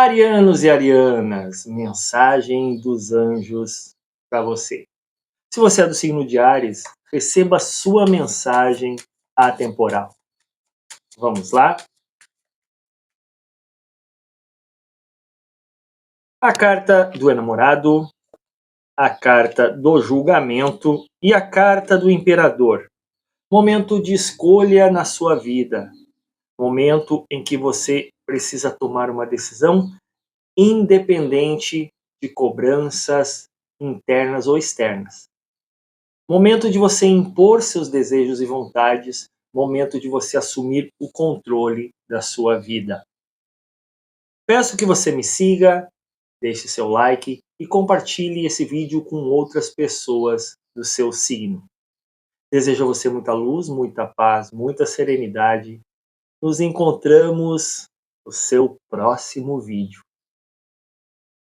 Arianos e arianas, mensagem dos anjos para você. Se você é do signo de Áries, receba a sua mensagem atemporal. Vamos lá? A carta do enamorado, a carta do julgamento e a carta do imperador. Momento de escolha na sua vida. Momento em que você precisa tomar uma decisão independente de cobranças internas ou externas. Momento de você impor seus desejos e vontades, momento de você assumir o controle da sua vida. Peço que você me siga, deixe seu like e compartilhe esse vídeo com outras pessoas do seu signo. Desejo a você muita luz, muita paz, muita serenidade. Nos encontramos no seu próximo vídeo.